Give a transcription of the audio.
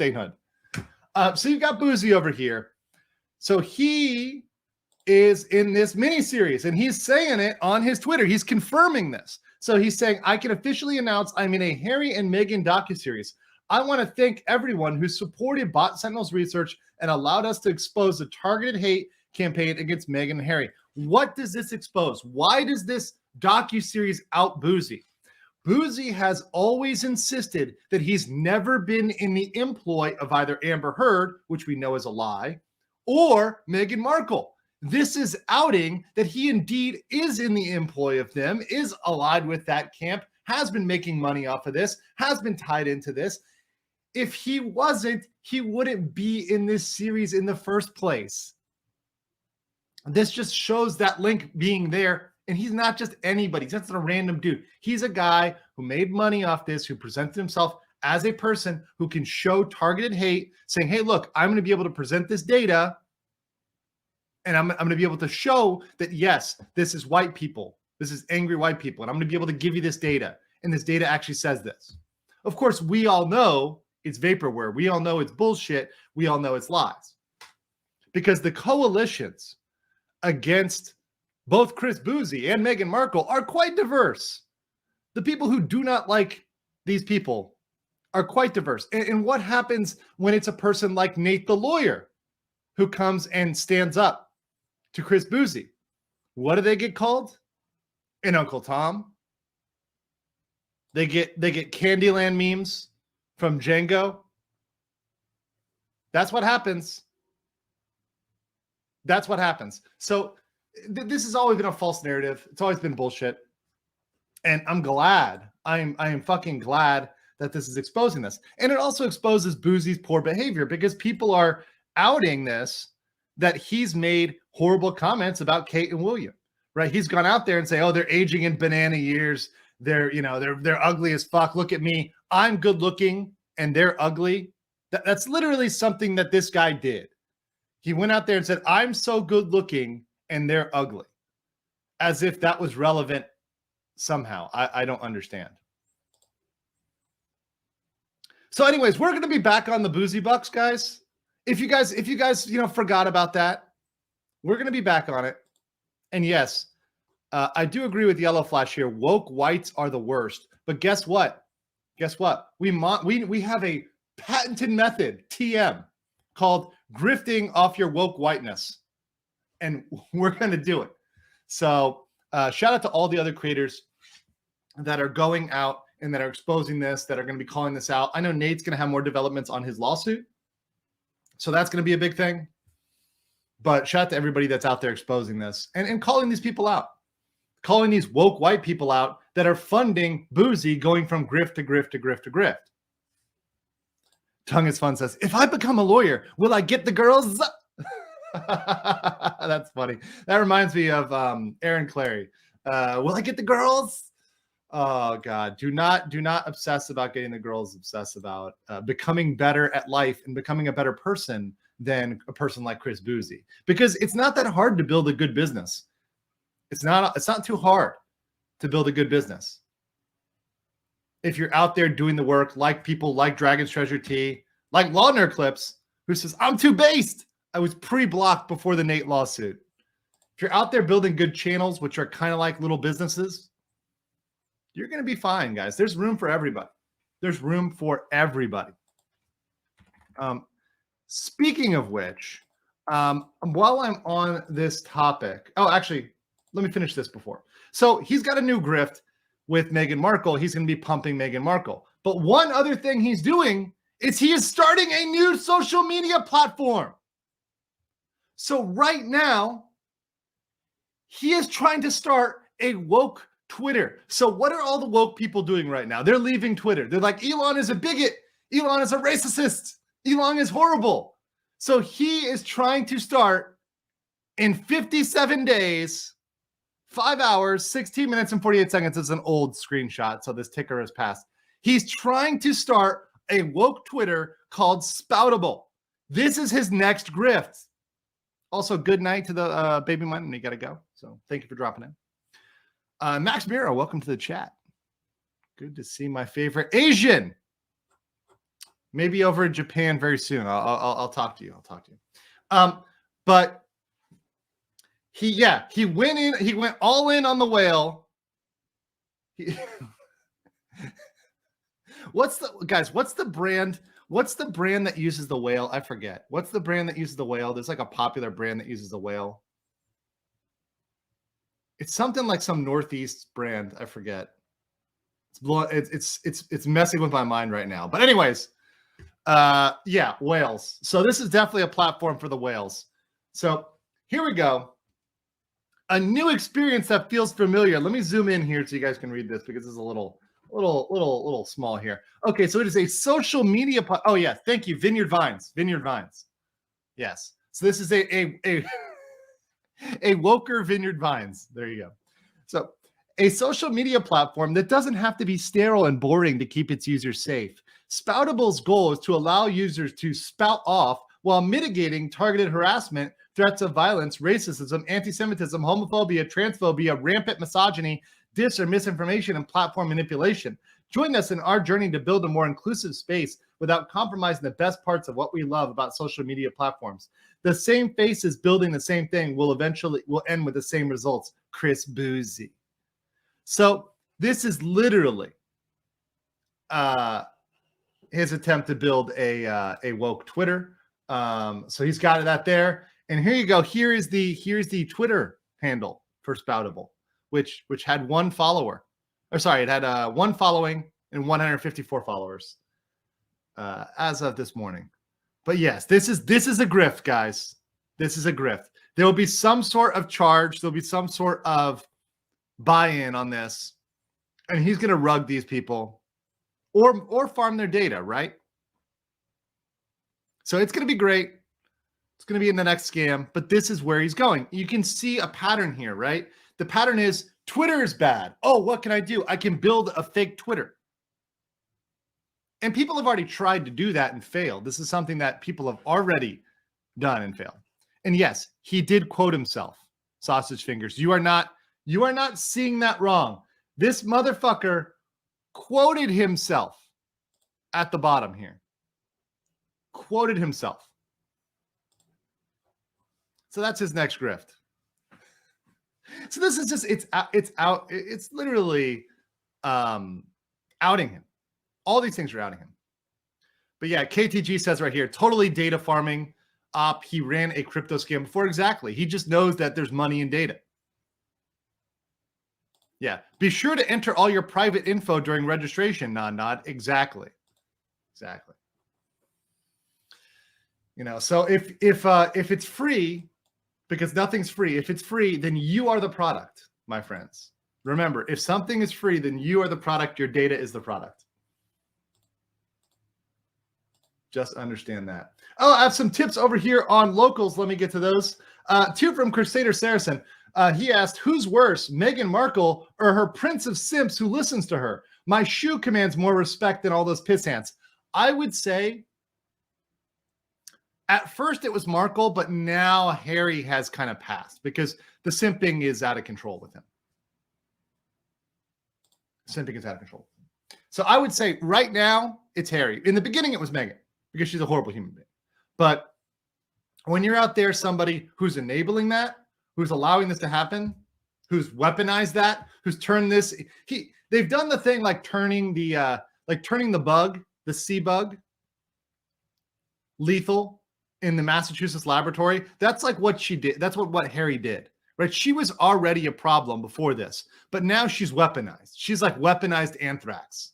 Statehood. So you've got Bouzy over here. So he is in this mini series, and he's saying it on his Twitter. He's confirming this. So he's saying, I can officially announce I'm in a Harry and Meghan docuseries. I want to thank everyone who supported Bot Sentinel's research and allowed us to expose the targeted hate campaign against Meghan and Harry. What does this expose? Why does this docuseries out Bouzy? Bouzy has always insisted that he's never been in the employ of either Amber Heard, which we know is a lie, or Meghan Markle. This is outing that he indeed is in the employ of them, is allied with that camp, has been making money off of this, has been tied into this. If he wasn't, he wouldn't be in this series in the first place. This just shows that link being there. And he's not just anybody. He's not a random dude. He's a guy who made money off this, who presented himself as a person who can show targeted hate, saying, hey, look, I'm going to be able to present this data, and I'm going to be able to show that, yes, this is white people. This is angry white people, and I'm going to be able to give you this data, and this data actually says this. Of course, we all know it's vaporware. We all know it's bullshit. We all know it's lies. Because the coalitions against both Chris Bouzy and Meghan Markle are quite diverse. The people who do not like these people are quite diverse. And what happens when it's a person like Nate the lawyer who comes and stands up to Chris Bouzy? What do they get called? An Uncle Tom. They get Candyland memes from Django. That's what happens. That's what happens. So this has always been a false narrative. It's always been bullshit. And I'm glad. I am fucking glad that this is exposing this. And it also exposes Bouzy's poor behavior, because people are outing this, that he's made horrible comments about Kate and William, right? He's gone out there and say, oh, they're aging in banana years. They're ugly as fuck. Look at me. I'm good looking and they're ugly. That's literally something that this guy did. He went out there and said, I'm so good looking and they're ugly, as if that was relevant somehow. I don't understand. So anyways, we're going to be back on the Bouzy Bucks, guys. If you guys, forgot about that, we're going to be back on it. And yes, I do agree with Yellow Flash here. Woke whites are the worst. But guess what? We have a patented method, TM, called grifting off your woke whiteness. And we're going to do it. So shout out to all the other creators that are going out and that are exposing this, that are going to be calling this out. I know Nate's going to have more developments on his lawsuit. So that's going to be a big thing. But shout out to everybody that's out there exposing this and calling these people out. Calling these woke white people out that are funding Bouzy going from grift to grift to grift to grift. Tongue is Fun says, if I become a lawyer, will I get the girls? That's funny. That reminds me of Aaron Clary. Will I get the girls? Oh God, do not obsess about getting the girls. Obsess about becoming better at life and becoming a better person than a person like Chris Bouzy, because it's not that hard to build a good business. It's not too hard to build a good business. If you're out there doing the work, like people like Dragon's Treasure Tea, like Laudner Clips, who says, I'm too based. I was pre-blocked before the Nate lawsuit. If you're out there building good channels, which are kind of like little businesses, you're going to be fine, guys. There's room for everybody. There's room for everybody. Speaking of which, while I'm on this topic, actually, let me finish this before. So he's got a new grift with Meghan Markle. He's going to be pumping Meghan Markle. But one other thing he's doing is he is starting a new social media platform. So right now, he is trying to start a woke Twitter. So what are all the woke people doing right now? They're leaving Twitter. They're like, Elon is a bigot. Elon is a racist. Elon is horrible. So he is trying to start in 57 days, 5 hours, 16 minutes, and 48 seconds. It's an old screenshot, so this ticker has passed. He's trying to start a woke Twitter called Spoutable. This is his next grift. Also, good night to the baby mine, and you got to go. So thank you for dropping in. Max Miro, welcome to the chat. Good to see my favorite Asian. Maybe over in Japan very soon. I'll talk to you. I'll talk to you. But he went in. He went all in on the whale. What's the brand? What's the brand that uses the whale? I forget. What's the brand that uses the whale? There's like a popular brand that uses the whale. It's something like some Northeast brand. I forget. It's messing with my mind right now. But anyways, yeah, whales. So this is definitely a platform for the whales. So here we go. A new experience that feels familiar. Let me zoom in here so you guys can read this because it's a little small here. Okay, so it is a social media. Oh yeah, thank you, Vineyard Vines. Vineyard Vines. Yes. So this is a woker Vineyard Vines. There you go. So a social media platform that doesn't have to be sterile and boring to keep its users safe. Spoutable's goal is to allow users to spout off while mitigating targeted harassment, threats of violence, racism, anti-Semitism, homophobia, transphobia, rampant misogyny, dis or misinformation, and platform manipulation. Join us in our journey to build a more inclusive space without compromising the best parts of what we love about social media platforms. The same faces building the same thing will end with the same results. Chris Bouzy. So this is literally his attempt to build a woke Twitter. So he's got that there. And here you go. Here's the Twitter handle for Spoutable, which had one follower. Or sorry, it had one following and 154 followers as of this morning. But yes, this is a grift, guys. This is a grift. There will be some sort of charge. There'll be some sort of buy-in on this, and he's going to rug these people or farm their data, right? So it's going to be great. It's going to be in the next scam, but this is where he's going. You can see a pattern here, right? The pattern is Twitter is bad. Oh, what can I do? I can build a fake Twitter. And people have already tried to do that and failed. This is something that people have already done and failed. And yes, he did quote himself, sausage fingers. You are not seeing that wrong. This motherfucker quoted himself at the bottom here. Quoted himself. So that's his next grift. So this is just, it's literally outing him. All these things are outing him. But yeah, KTG says right here, totally data farming op. He ran a crypto scam before. Exactly. He just knows that there's money in data. Yeah. Be sure to enter all your private info during registration. Nod. Exactly. You know, so if it's free, because nothing's free, if it's free, then you are the product, my friends. Remember, if something is free, then you are the product. Your data is the product. Just understand that. Oh, I have some tips over here on locals. Let me get to those. Two from Crusader Saracen. He asked, who's worse, Meghan Markle or her prince of simps who listens to her? My shoe commands more respect than all those pissants. I would say at first it was Markle, but now Harry has kind of passed because the simping is out of control with him. Simping is out of control. So I would say right now it's Harry. In the beginning it was Meghan because she's a horrible human being. But when you're out there, somebody who's enabling that, who's allowing this to happen, who's weaponized that, who's turned this, they've done the thing like turning the bug, the C bug, lethal in the Massachusetts laboratory. That's like what she did. That's what Harry did, right? She was already a problem before this, but now she's weaponized. She's like weaponized anthrax.